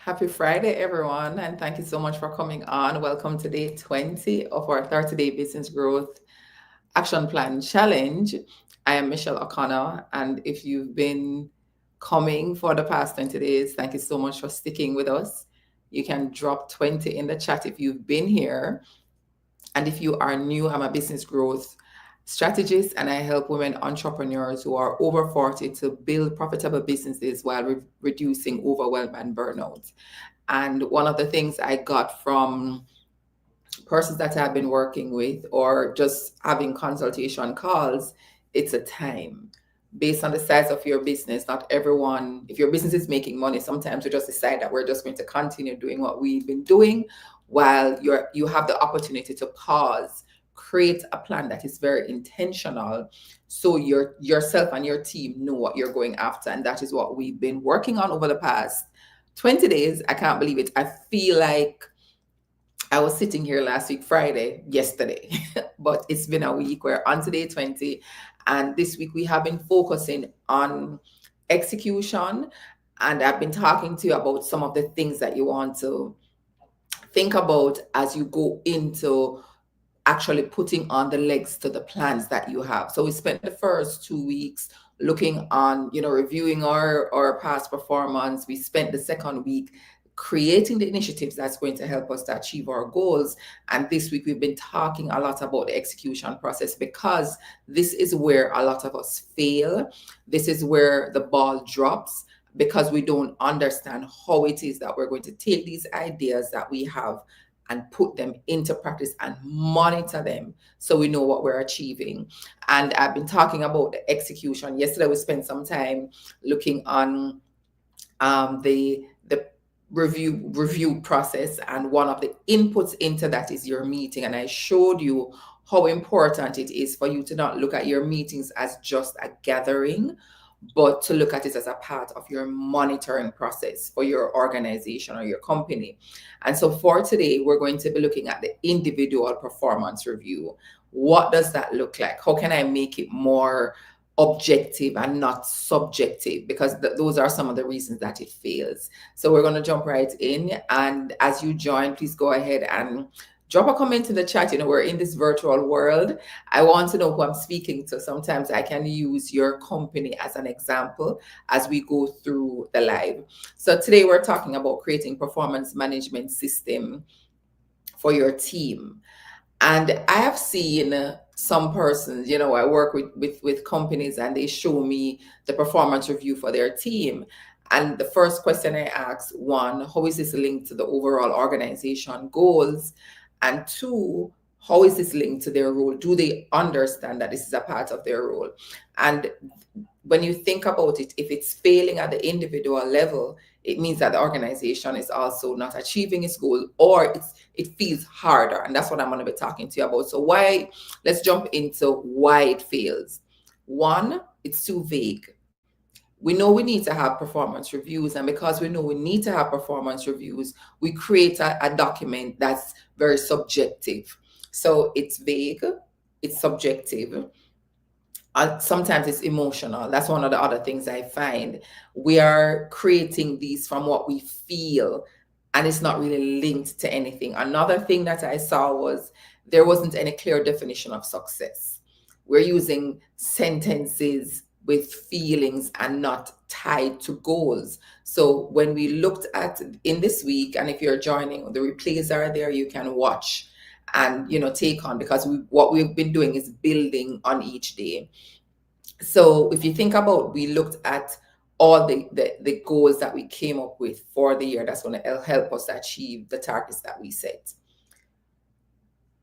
Happy Friday, everyone, and thank you so much for coming on. Welcome to day 20 of our 30-day business growth action plan challenge. I am Michelle O'Connor, and if you've been coming for the past 20 days, thank you so much for sticking with us. You can drop 20 in the chat if you've been here. And if you are new, I'm a business growth strategist and I help women entrepreneurs who are over 40 to build profitable businesses while reducing overwhelm and burnout. And one of the things I got from persons that I've been working with or just having consultation calls, it's a time. Based on the size of your business, not everyone, if your business is making money, sometimes we just decide that we're just going to continue doing what we've been doing while you have the opportunity to pause, create a plan that is very intentional so yourself and your team know what you're going after. And that is what we've been working on over the past 20 days. I can't believe it. I feel like I was sitting here last week, Friday, yesterday, but it's been a week. We're on to day 20. And this week we have been focusing on execution. And I've been talking to you about some of the things that you want to think about as you go into actually putting on the legs to the plans that you have. So we spent the first 2 weeks looking on, reviewing our past performance. We spent the second week creating the initiatives that's going to help us to achieve our goals. And this week we've been talking a lot about the execution process because this is where a lot of us fail. This is where the ball drops because we don't understand how it is that we're going to take these ideas that we have and put them into practice and monitor them so we know what we're achieving. And I've been talking about the execution. Yesterday we spent some time looking on the review process, and one of the inputs into that is your meeting. And I showed you how important it is for you to not look at your meetings as just a gathering, but to look at it as a part of your monitoring process for your organization or your company. And so for today, we're going to be looking at the individual performance review. What does that look like? How can I make it more objective and not subjective? Because those are some of the reasons that it fails. So we're going to jump right in. And as you join, please go ahead and drop a comment in the chat. We're in this virtual world. I want to know who I'm speaking to. Sometimes I can use your company as an example as we go through the live. So today we're talking about creating performance management system for your team. And I have seen some persons, I work with companies and they show me the performance review for their team. And the first question I ask, one, how is this linked to the overall organization goals? And two, how is this linked to their role? Do they understand that this is a part of their role? And when you think about it, if it's failing at the individual level, it means that the organization is also not achieving its goal, or it feels harder. And that's what I'm going to be talking to you about. So let's jump into why it fails. One, it's too vague. We know we need to have performance reviews, and because we know we need to have performance reviews, we create a document that's very subjective. So it's vague, it's subjective. Sometimes it's emotional. That's one of the other things I find. We are creating these from what we feel, and it's not really linked to anything. Another thing that I saw was there wasn't any clear definition of success. We're using sentences with feelings and not tied to goals. So when we looked at in this week, and if you're joining, the replays are there, you can watch and take on, because what we've been doing is building on each day. So if you think about, we looked at all the goals that we came up with for the year that's going to help us achieve the targets that we set.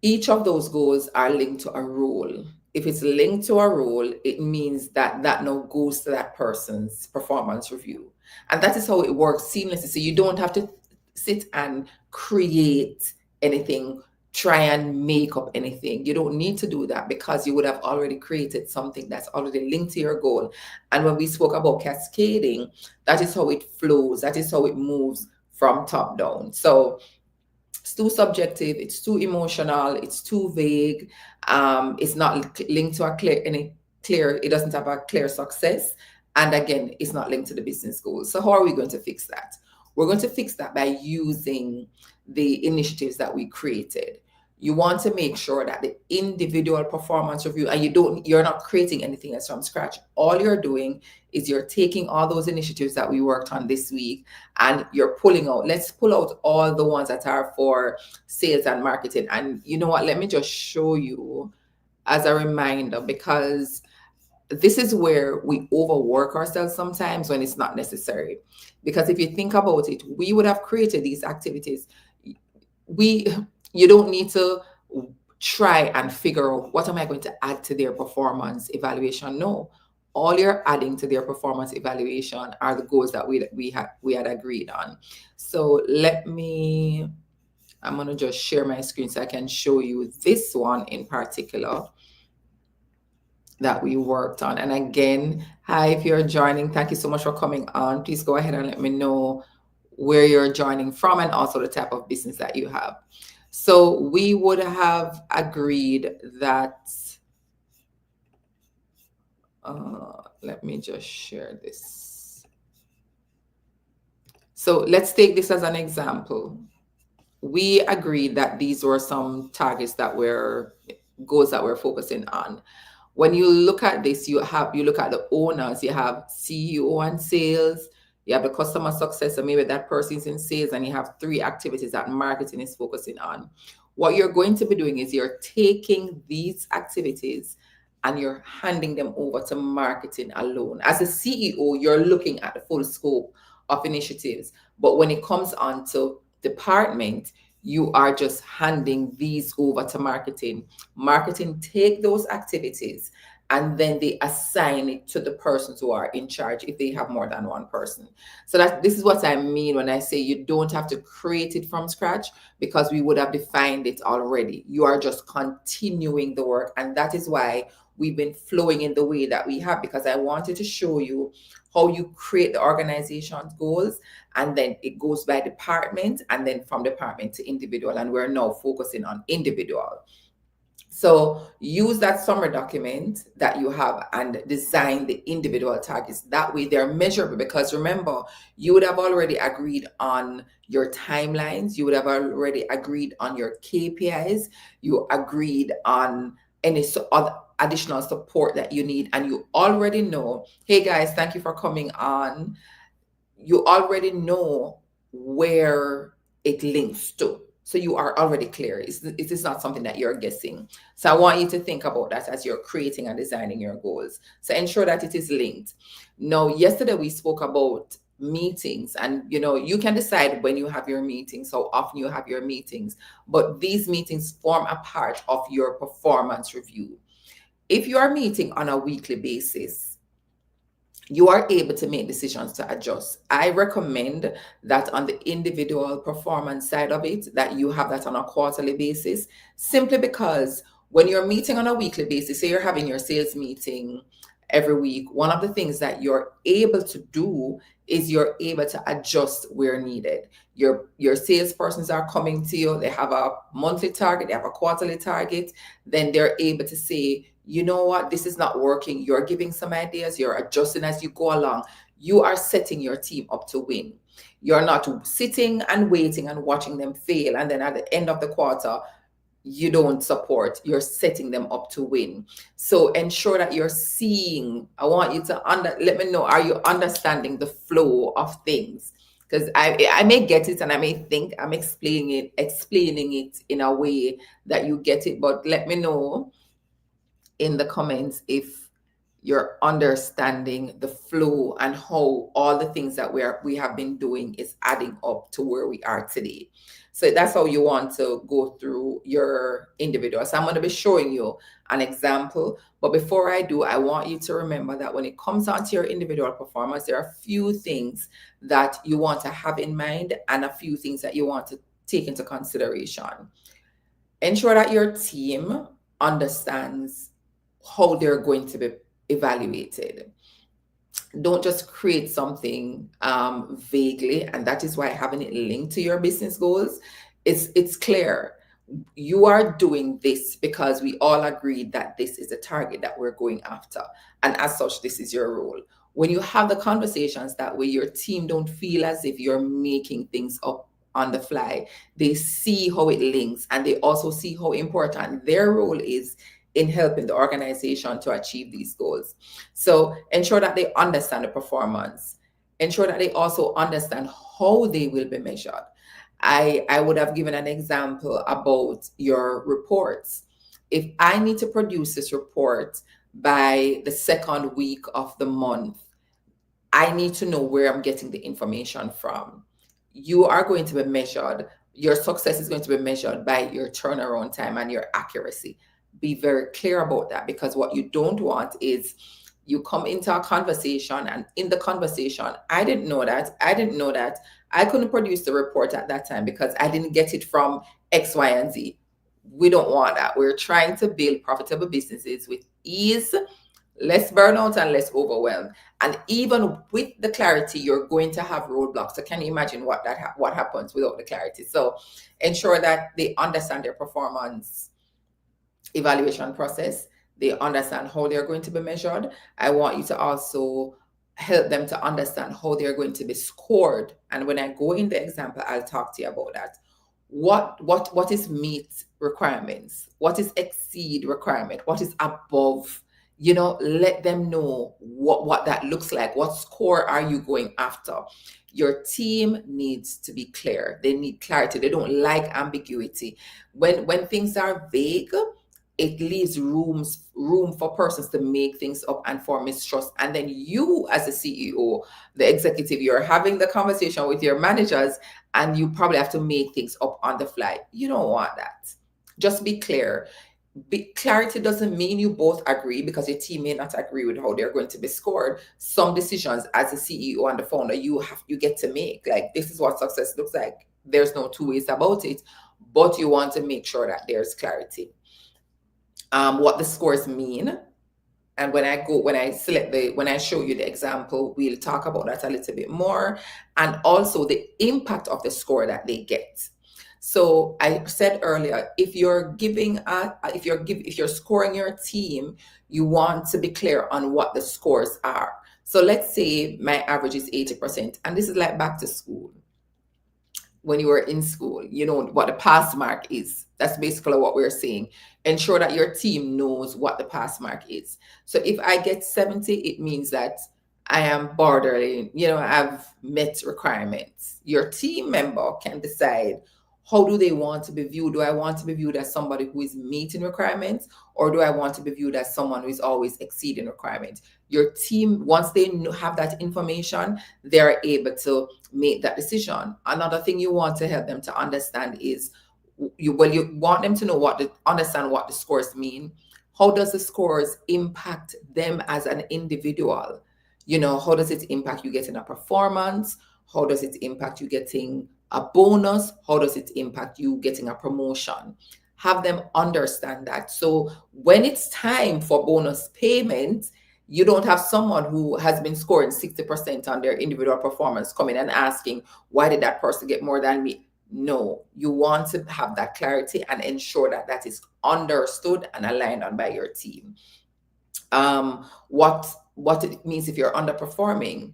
Each of those goals are linked to a role. If it's linked to a role, it means that now goes to that person's performance review. And that is how it works seamlessly. So you don't have to sit and create anything, try and make up anything. You don't need to do that, because you would have already created something that's already linked to your goal. And when we spoke about cascading, that is how it flows. That is how it moves from top down. So it's too subjective, it's too emotional, it's too vague, it's not linked to it doesn't have a clear success, and again, it's not linked to the business goals. So how are we going to fix that? We're going to fix that by using the initiatives that we created. You want to make sure that the individual performance review, and you're not creating anything else from scratch. All you're doing is you're taking all those initiatives that we worked on this week and you're pulling out. Let's pull out all the ones that are for sales and marketing. And you know what? Let me just show you as a reminder, because this is where we overwork ourselves sometimes when it's not necessary. Because if you think about it, we would have created these activities. We You don't need to try and figure out what am I going to add to their performance evaluation. No, all you're adding to their performance evaluation are the goals that we had agreed on. So I'm going to just share my screen so I can show you this one in particular that we worked on. And again, hi, if you're joining, thank you so much for coming on. Please go ahead and let me know where you're joining from and also the type of business that you have. So we would have agreed that, let me just share this. So let's take this as an example. We agreed that these were some targets goals that we're focusing on. When you look at this, you look at the owners, you have CEO and sales, you have the customer success, and maybe that person's in sales, and you have 3 activities that marketing is focusing on. What you're going to be doing is you're taking these activities and you're handing them over to marketing alone. As a CEO, you're looking at the full scope of initiatives. But when it comes on to department, you are just handing these over to marketing. Marketing take those activities and then they assign it to the persons who are in charge if they have more than one person. So this is what I mean when I say you don't have to create it from scratch, because we would have defined it already. You are just continuing the work, and that is why we've been flowing in the way that we have, because I wanted to show you how you create the organization's goals, and then it goes by department, and then from department to individual, and we're now focusing on individual. So use that summary document that you have and design the individual targets. That way they're measurable, because remember, you would have already agreed on your timelines. You would have already agreed on your KPIs. You agreed on any other additional support that you need. And you already know, hey guys, thank you for coming on. You already know where it links to. So you are already clear. It is not something that you're guessing. So I want you to think about that as you're creating and designing your goals. So ensure that it is linked. Now, yesterday we spoke about meetings, and you can decide when you have your meetings, how often you have your meetings, but these meetings form a part of your performance review. If you are meeting on a weekly basis, you are able to make decisions to adjust. I recommend that on the individual performance side of it, that you have that on a quarterly basis, simply because when you're meeting on a weekly basis, say you're having your sales meeting every week, one of the things that you're able to do is you're able to adjust where needed. Your salespersons are coming to you, they have a monthly target, they have a quarterly target, then they're able to say, you know what, this is not working. You're giving some ideas, you're adjusting as you go along. You are setting your team up to win. You're not sitting and waiting and watching them fail, and then at the end of the quarter, you don't support. You're setting them up to win. So ensure that you're seeing. I want you to let me know, are you understanding the flow of things? Because I may get it and I may think I'm explaining it in a way that you get it, but let me know in the comments if you're understanding the flow and how all the things that we have been doing is adding up to where we are today. So that's how you want to go through your individual. So I'm going to be showing you an example. But before I do, I want you to remember that when it comes down to your individual performance, there are a few things that you want to have in mind and a few things that you want to take into consideration. Ensure that your team understands how they're going to be evaluated. Don't just create something vaguely, and that is why having it linked to your business goals, it's clear. You are doing this because we all agreed that this is a target that we're going after, and as such, this is your role. When you have the conversations that way, your team don't feel as if you're making things up on the fly. They see how it links, and they also see how important their role is in helping the organization to achieve these goals. So ensure that they understand the performance. Ensure that they also understand how they will be measured. I would have given an example about your reports. If I need to produce this report by the second week of the month, I need to know where I'm getting the information from. You are going to be measured, your success is going to be measured by your turnaround time and your accuracy. Be very clear about that, because what you don't want is you come into a conversation, and in the conversation, I didn't know that. I didn't know that. I couldn't produce the report at that time because I didn't get it from X, Y, and Z. We don't want that. We're trying to build profitable businesses with ease, less burnout, and less overwhelm. And even with the clarity, you're going to have roadblocks. So can you imagine what happens without the clarity? So ensure that they understand their performance evaluation process. They understand how they're going to be measured. I want you to also help them to understand how they're going to be scored. And when I go in the example, I'll talk to you about that. What is meet requirements? What is exceed requirement? What is above? Let them know what that looks like. What score are you going after? Your team needs to be clear. They need clarity. They don't like ambiguity. When things are vague, it leaves room for persons to make things up and for mistrust. And then you, as a CEO, the executive, you're having the conversation with your managers, and you probably have to make things up on the fly. You don't want that. Just be clear. Clarity doesn't mean you both agree, because your team may not agree with how they're going to be scored. Some decisions as a CEO and the founder, you get to make. Like, this is what success looks like. There's no two ways about it, but you want to make sure that there's clarity. What the scores mean. And when I show you the example, we'll talk about that a little bit more, and also the impact of the score that they get. So I said earlier, if you're scoring your team, you want to be clear on what the scores are. So let's say my average is 80%, and this is like back to school. When you were in school, you know what the pass mark is. That's basically what we're saying. Ensure that your team knows what the pass mark is. So if I get 70, it means that I am bordering, I've met requirements. Your team member can decide, how do they want to be viewed? Do I want to be viewed as somebody who is meeting requirements, or do I want to be viewed as someone who is always exceeding requirements? Your team, once they have that information, they're able to make that decision. Another thing you want to help them to understand is, you want them to understand what the scores mean. How does the scores impact them as an individual? How does it impact you getting a performance? How does it impact you getting a bonus? How does it impact you getting a promotion? Have them understand that. So when it's time for bonus payment, you don't have someone who has been scoring 60% on their individual performance coming and asking, why did that person get more than me? No, you want to have that clarity and ensure that that is understood and aligned on by your team. What it means if you're underperforming,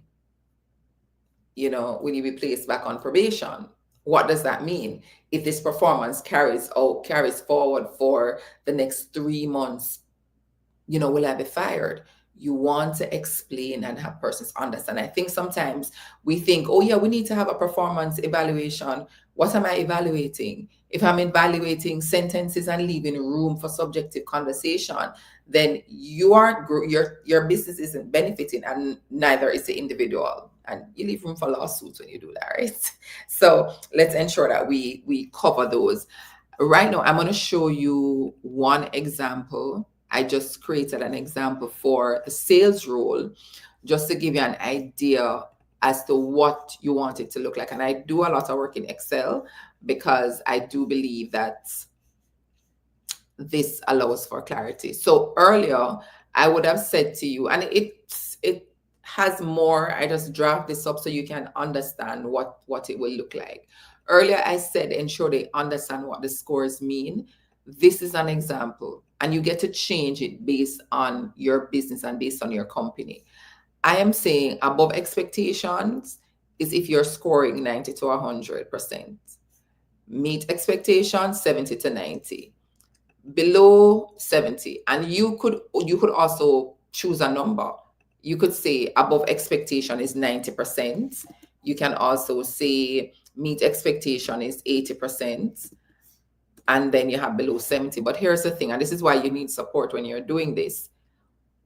when you be placed back on probation, what does that mean? If this performance carries forward for the next 3 months, will I be fired? You want to explain and have persons understand. I think sometimes we think, oh yeah, we need to have a performance evaluation. What am I evaluating? If I'm evaluating sentences and leaving room for subjective conversation, then your business isn't benefiting, and neither is the individual. And you leave room for lawsuits when you do that, right? So let's ensure that we cover those. Right now, I'm going to show you one example. I just created an example for the sales role, just to give you an idea as to what you want it to look like. And I do a lot of work in Excel, because I do believe that this allows for clarity. So earlier, I would have said to you, and it has more, I just draft this up so you can understand what it will look like. Earlier, I said ensure they understand what the scores mean. This is an example, and you get to change it based on your business and based on your company. I am saying above expectations is if you're scoring 90 to 100%. Meet expectations 70 to 90. Below 70. And you could also choose a number. You could say above expectation is 90%. You can also say meet expectation is 80%. And then you have below 70. But here's the thing, and this is why you need support when you're doing this.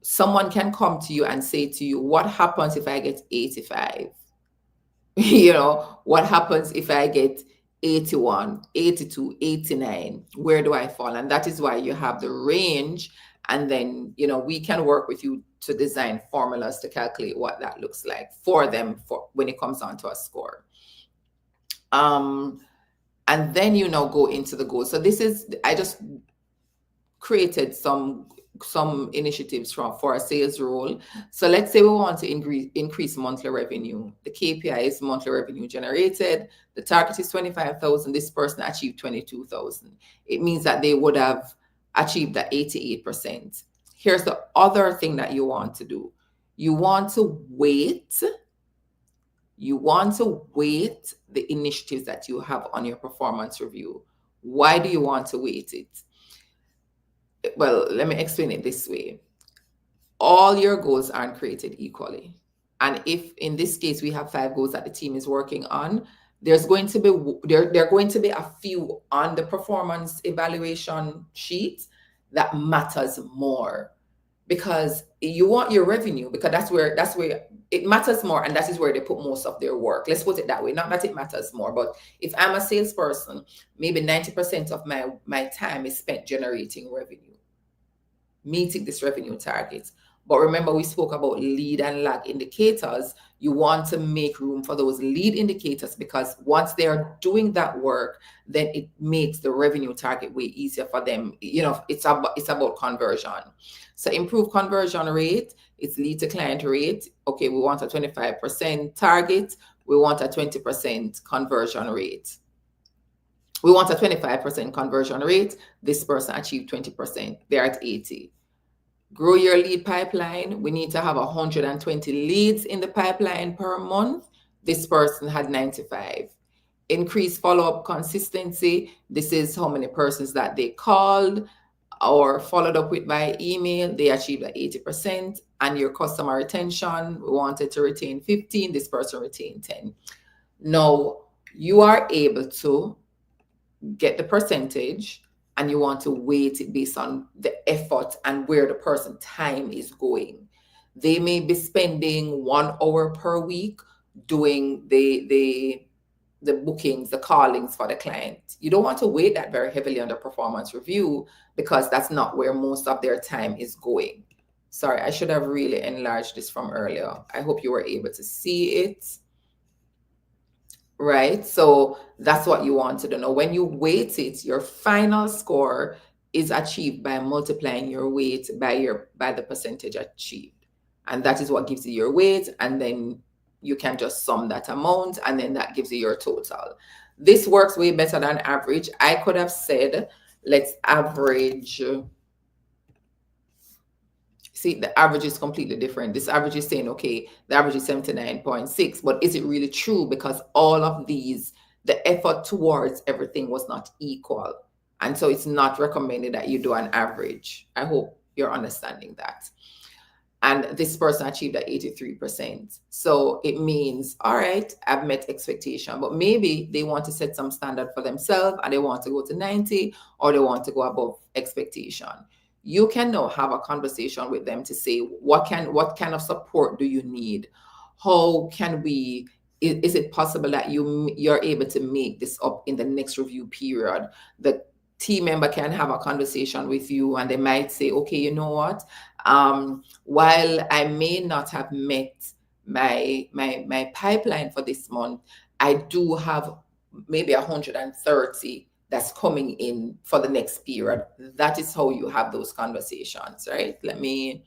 Someone can come to you and say to you, what happens if I get 85? What happens if I get 81, 82, 89? Where do I fall? And that is why you have the range. And then, we can work with you to design formulas to calculate what that looks like for them for when it comes down to a score. And then, go into the goals. So I just created some initiatives for a sales role. So let's say we want to increase monthly revenue. The KPI is monthly revenue generated. The target is 25,000. This person achieved 22,000. It means that they would have achieved that 88%. Here's the other thing that you want to do. You want to weight the initiatives that you have on your performance review. Why do you want to weight it? Well, let me explain it this way. All your goals aren't created equally. And if in this case we have 5 goals that the team is working on, there's going to be there are going to be a few on the performance evaluation sheet that matters more, because you want your revenue, because that's where it matters more, and that is where they put most of their work. Let's put it that way. Not that it matters more, but if I'm a salesperson, maybe 90% of my time is spent generating revenue, meeting this revenue target. But remember, we spoke about lead and lag indicators. You want to make room for those lead indicators, because once they are doing that work, then it makes the revenue target way easier for them. It's about conversion. So improve conversion rate. It's lead to client rate. Okay, we want a 25% target. We want a 20% conversion rate. We want a 25% conversion rate. This person achieved 20%. They're at 80. Grow your lead pipeline. We need to have 120 leads in the pipeline per month. This person had 95. Increase follow-up consistency. This is how many persons that they called or followed up with by email. They achieved at 80%. And your customer retention, we wanted to retain 15. This person retained 10. Now, you are able to get the percentage, and you want to weight it based on the effort and where the person's time is going. They may be spending 1 hour per week doing the bookings, the callings for the client. You don't want to weight that very heavily on the performance review, because that's not where most of their time is going. Sorry, I should have really enlarged this from earlier. I hope you were able to see it. Right? So that's what you want to do. Now, when you weight it, your final score is achieved by multiplying your weight by the percentage achieved. And that is what gives you your weight. And then you can just sum that amount, and then that gives you your total. This works way better than average. I could have said, let's average. See, the average is completely different. This average is saying, okay, the average is 79.6, but is it really true? Because all of these, the effort towards everything was not equal. And so it's not recommended that you do an average. I hope you're understanding that. And this person achieved at 83%. So it means, all right, I've met expectation, but maybe they want to set some standard for themselves and they want to go to 90, or they want to go above expectation. You can now have a conversation with them to say, what kind of support do you need? How can we, is it possible that you're able to make this up in the next review period? The team member can have a conversation with you, and they might say, okay, you know what? While I may not have met my pipeline for this month, I do have maybe 130 that's coming in for the next period. That is how you have those conversations, right? Let me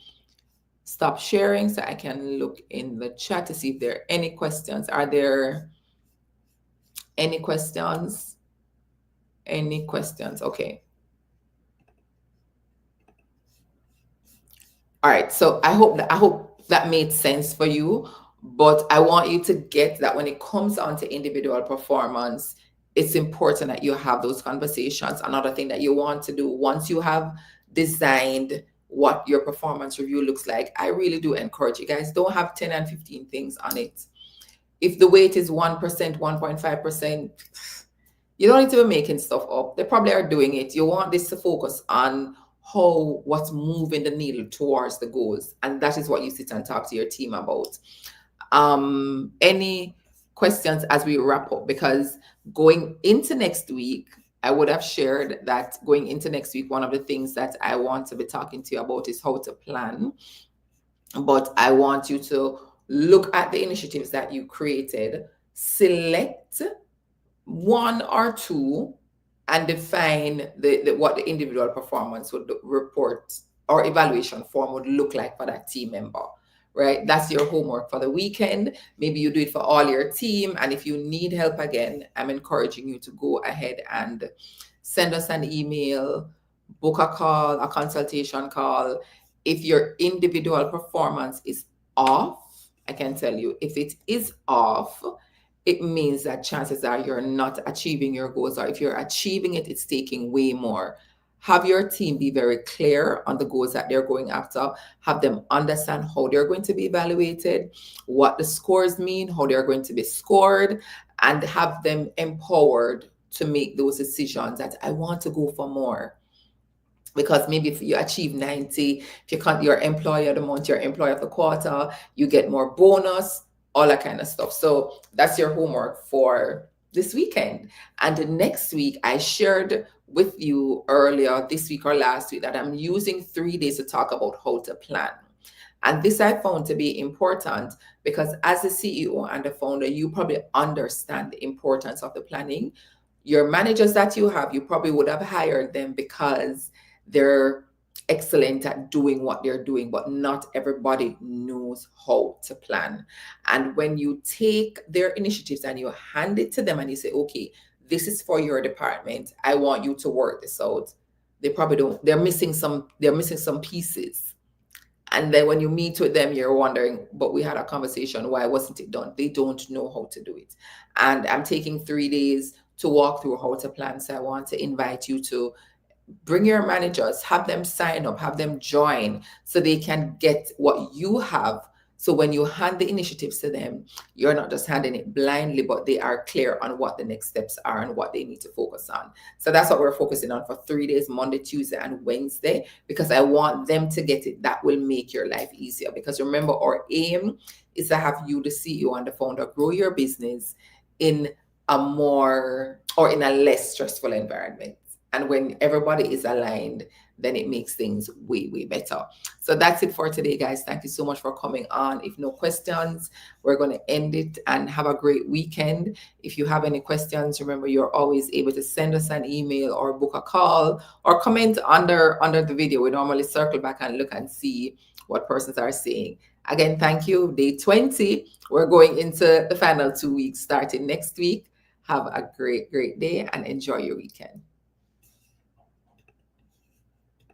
stop sharing so I can look in the chat to see if there are any questions. Are there any questions? Any questions? Okay. All right. So I hope that made sense for you. But I want you to get that when it comes on to individual performance, it's important that you have those conversations. Another thing that you want to do once you have designed what your performance review looks like, I really do encourage you guys, don't have 10 and 15 things on it. If the weight is 1%, 1.5%, you don't need to be making stuff up. They probably are doing it. You want this to focus on what's moving the needle towards the goals. And that is what you sit and talk to your team about. Any questions as we wrap up? Because going into next week, I would have shared that going into next week, one of the things that I want to be talking to you about is how to plan. But I want you to look at the initiatives that you created, select one or two, and define what the individual performance would report or evaluation form would look like for that team member. Right? That's your homework for the weekend. Maybe you do it for all your team. And if you need help again, I'm encouraging you to go ahead and send us an email, book a call, a consultation call. If your individual performance is off, I can tell you, if it is off, it means that chances are you're not achieving your goals, or if you're achieving it, it's taking way more. Have your team be very clear on the goals that they're going after. Have them understand how they're going to be evaluated, what the scores mean, how they're going to be scored, and have them empowered to make those decisions that I want to go for more. Because maybe if you achieve 90, if you can't, your employee of the month, your employee of the quarter, you get more bonus, all that kind of stuff. So that's your homework for this weekend. And next week, I shared with you earlier this week or last week that I'm using 3 days to talk about how to plan. And this I found to be important because as a CEO and a founder, you probably understand the importance of the planning. Your managers that you have, you probably would have hired them because they're excellent at doing what they're doing, but not everybody knows how to plan. And when you take their initiatives and you hand it to them and you say, okay, this is for your department, I want you to work this out. They probably don't, they're missing some pieces. And then when you meet with them, you're wondering, but we had a conversation, why wasn't it done? They don't know how to do it. And I'm taking 3 days to walk through how to plan. So I want to invite you to bring your managers, have them sign up, have them join so they can get what you have. So when you hand the initiatives to them, you're not just handing it blindly, but they are clear on what the next steps are and what they need to focus on. So that's what we're focusing on for 3 days, Monday, Tuesday, and Wednesday, because I want them to get it. That will make your life easier. Because remember, our aim is to have you, the CEO and the founder, grow your business in a more or in a less stressful environment. And when everybody is aligned, then it makes things way, way better. So that's it for today, guys. Thank you so much for coming on. If no questions, we're going to end it and have a great weekend. If you have any questions, remember you're always able to send us an email or book a call or comment under the video. We normally circle back and look and see what persons are saying. Again, thank you. Day 20. We're going into the final 2 weeks starting next week. Have a great, great day and enjoy your weekend.